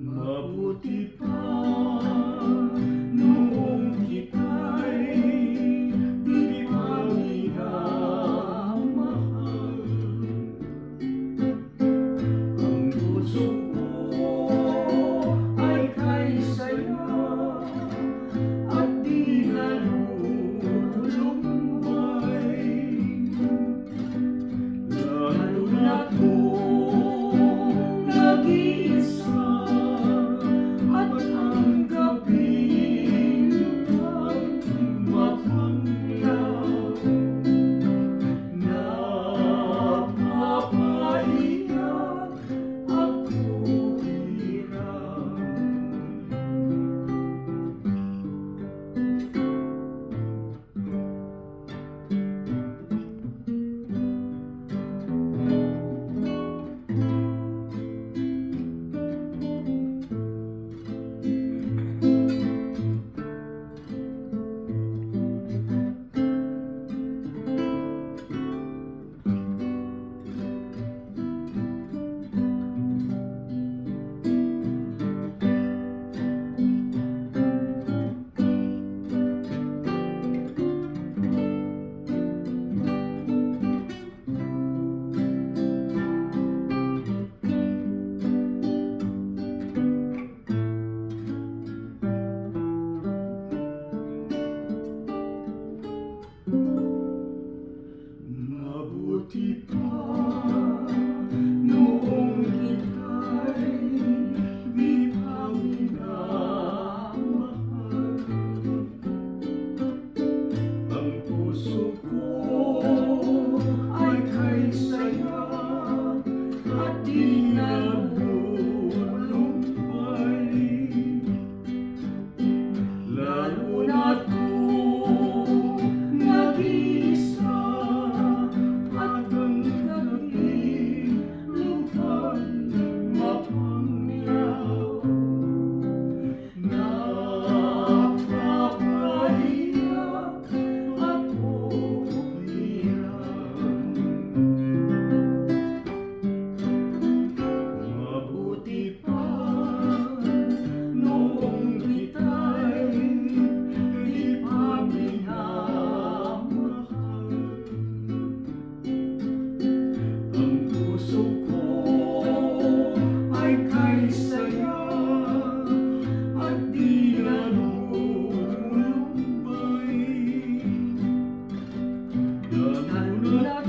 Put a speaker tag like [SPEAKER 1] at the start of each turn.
[SPEAKER 1] Mabuti pa noong kita'y di pa minamahal. Ang puso ko ay kay saya at di nalulumbay, lalo na't kung nag-iisa at ang gabing magmanglaw. Napapaiyak ako hirap. Mabuti pa noong kita'y di pa minamahal. Ang puso ko ay kay saya at di nalulumbay, lalo na't kung nag-iisa at ang gabing lupang mapanglaw. Napapaiyak ako hirap. Mabuti pa noong kita'y di pa minamahal. Ang puso ko ay kay saya at di nalulumbay, lalo na't